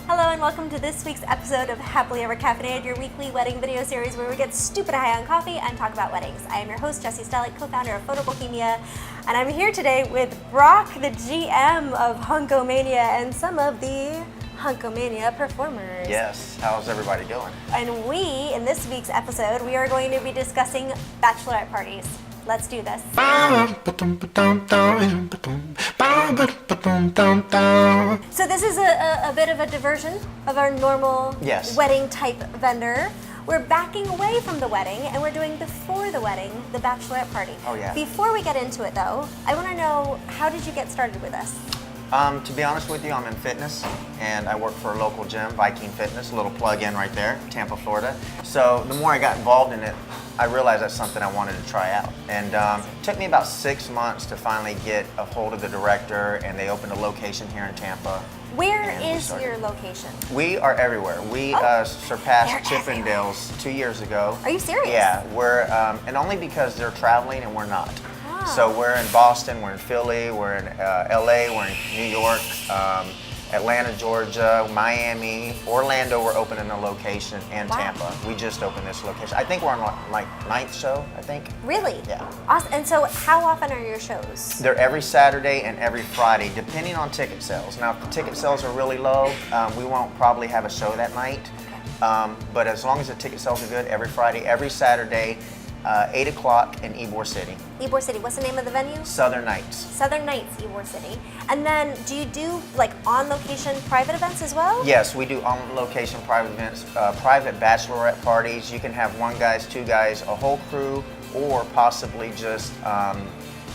Hello and welcome to this week's episode of Happily Ever Caffeinated, your weekly wedding video series where we get stupid high on coffee and talk about weddings. I am your host, Pavel Stehlik, co-founder of FotoBoho, and I'm here today with Brock, the GM of Hunk-O-Mania, and some of the Hunk-O-Mania performers. Yes, how's everybody doing? And in this week's episode, we are going to be discussing bachelorette parties. Let's do this. So this is a bit of a diversion of our normal wedding type vendor. We're backing away from the wedding and we're doing before the wedding, the bachelorette party. Oh yeah. Before we get into it though, I want to know, how did you get started with us? To be honest with you, I'm in fitness and I work for a local gym, Viking Fitness, a little plug-in right there, Tampa, Florida. So the more I got involved in it, I realized that's something I wanted to try out. And it took me about 6 months to finally get a hold of the director, and they opened a location here in Tampa. Where is your location? We are everywhere. We surpassed Chippendales 2 years ago. Are you serious? Yeah, we're, and only because they're traveling and we're not. So we're in Boston, we're in Philly, we're in LA, we're in New York, Atlanta, Georgia, Miami, Orlando. We're opening a location, and Tampa. We just opened this location. I think we're on like 9th show, I think. Really? Yeah. Awesome. And so how often are your shows? They're every Saturday and every Friday, depending on ticket sales. Now, if the ticket sales are really low, we won't probably have a show that night. But as long as the ticket sales are good, every Friday, every Saturday, 8 o'clock in Ybor City. Ybor City. What's the name of the venue? Southern Nights. Southern Nights, Ybor City. And then, do you do like on-location private events as well? Yes, we do on-location private events, private bachelorette parties. You can have 1 guy, 2 guys, a whole crew, or possibly just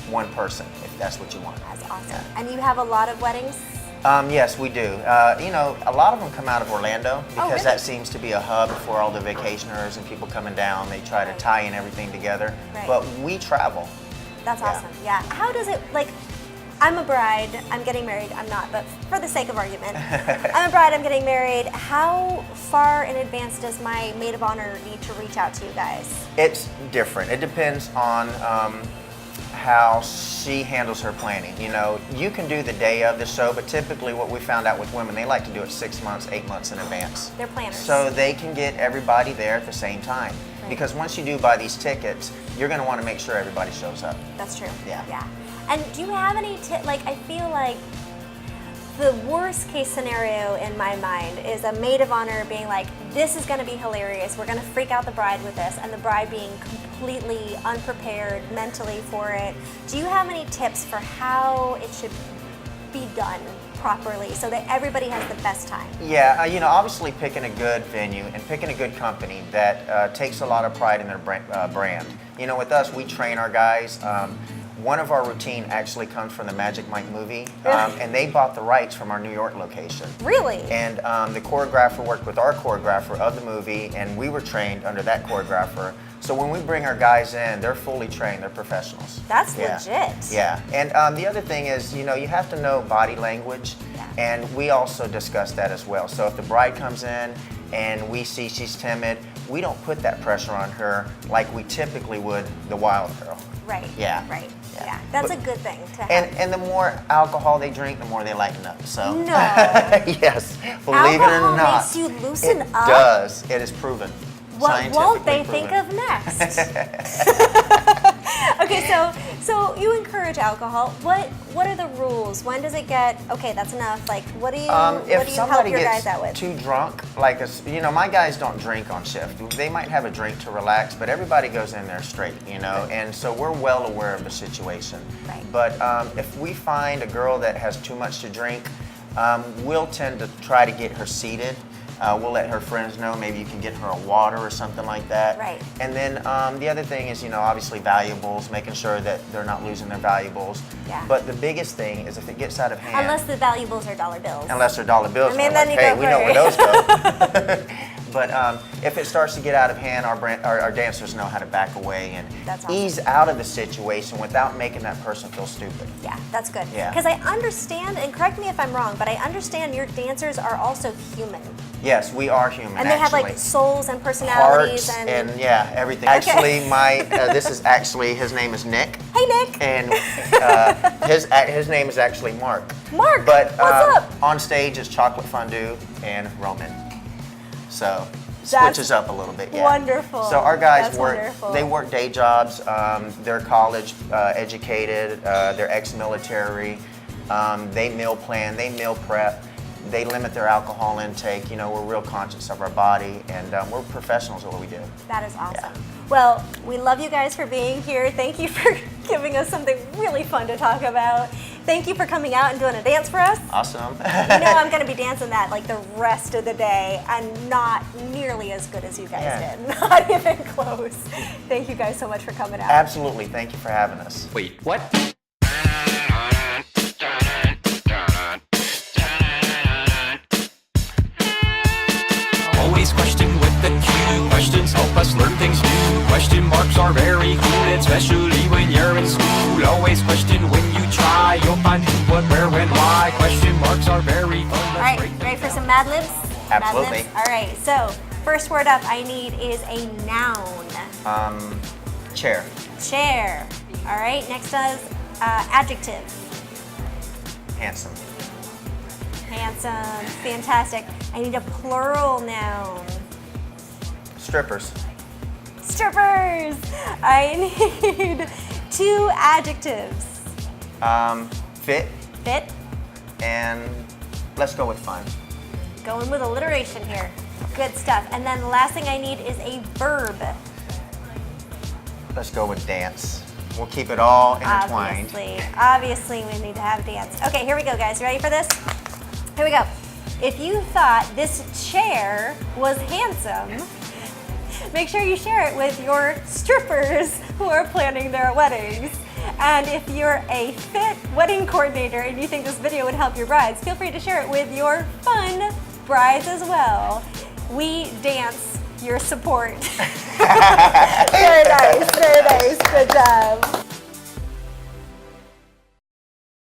one person, if that's what you want. That's awesome. Yeah. And you have a lot of weddings? Yes, we do. You know, a lot of them come out of Orlando because that seems to be a hub for all the vacationers and people coming down. They try to tie in everything together, but we travel. That's awesome, yeah. How does it, like, I'm a bride, I'm getting married, I'm not, but for the sake of argument, I'm a bride, I'm getting married. How far in advance does my maid of honor need to reach out to you guys? It's different. It depends on how she handles her planning. You know, you can do the day of the show, but typically what we found out with women, they like to do it 6 months, 8 months in advance. They're planners. So they can get everybody there at the same time. Right. Because once you do buy these tickets, you're going to want to make sure everybody shows up. That's true. Yeah. And do you have any like, I feel like the worst case scenario in my mind is a maid of honor being like, this is going to be hilarious, we're going to freak out the bride with this, and the bride being completely unprepared mentally for it. Do you have any tips for how it should be done properly so that everybody has the best time? Yeah, you know, obviously picking a good venue and picking a good company that takes a lot of pride in their brand. You know, with us, we train our guys. One of our routine actually comes from the Magic Mike movie, and they bought the rights from our New York location. Really? And the choreographer worked with our choreographer of the movie, and we were trained under that choreographer. So when we bring our guys in, they're fully trained, they're professionals. That's legit. Yeah, and the other thing is, you know, you have to know body language, and we also discuss that as well. So if the bride comes in and we see she's timid, we don't put that pressure on her like we typically would the wild girl. Right. Yeah. Right. Yeah. That's a good thing to have. And the more alcohol they drink, the more they lighten up. So no. Yes, believe it or not, alcohol makes you loosen up. It does. It is proven. What won't they think of next? Okay, so you encourage alcohol. What are the rules? When does it get, okay, that's enough? Like, what do you help your guys out with? If somebody gets too drunk, like, you know, my guys don't drink on shift. They might have a drink to relax, but everybody goes in there straight, you know, and so we're well aware of the situation. Right. But if we find a girl that has too much to drink, we'll tend to try to get her seated. We'll let her friends know, maybe you can get her a water or something like that. Right. And then the other thing is, you know, obviously valuables, making sure that they're not losing their valuables. Yeah. But the biggest thing is if it gets out of hand. Unless the valuables are dollar bills. Unless they're dollar bills. I mean, we're then like, hey, we know where those go. But if it starts to get out of hand, our dancers know how to back away and That's awesome. ease out of the situation without making that person feel stupid. Yeah, that's good. Yeah. Because I understand, and correct me if I'm wrong, but I understand your dancers are also human. Yes, we are human. And they have actually. like souls and personalities Hearts and yeah, everything. Okay. Actually, this is actually, his name is Nick. Hey Nick. And his name is actually Mark. Mark, But what's up? on stage is chocolate fondue and Roman. So That's switches up a little bit. Yeah. wonderful. So our guys That's wonderful. they work day jobs. They're college educated. They're ex-military. They meal plan. They meal prep. They limit their alcohol intake. You know, we're real conscious of our body, and we're professionals at what we do. That is awesome. Yeah. Well, we love you guys for being here. Thank you for giving us something really fun to talk about. Thank you for coming out and doing a dance for us. Awesome. You know I'm going to be dancing that like the rest of the day and not nearly as good as you guys Yeah. did. Not even close. Thank you guys so much for coming out. Absolutely. Thank you for having us. Wait, what? Always question with the Q. Questions help us learn things new. Question marks are very cool, especially when you're in school. Always question when you try. You'll find who, what, where, when, why. Question marks are very fun. All right, ready for some Mad Libs? Absolutely. Mad Libs? All right, so first word up I need is a noun. Chair. Chair. All right, next is adjective. Handsome. Handsome, fantastic. I need a plural noun. Strippers. Strippers. I need 2 adjectives. Fit. Fit. And let's go with fun. Going with alliteration here. Good stuff. And then the last thing I need is a verb. Let's go with dance. We'll keep it all intertwined. Obviously we need to have dance. Okay, here we go, guys. You ready for this? Here we go. If you thought this chair was handsome, make sure you share it with your strippers who are planning their weddings. And if you're a fit wedding coordinator and you think this video would help your brides, feel free to share it with your fun brides as well. We dance your support.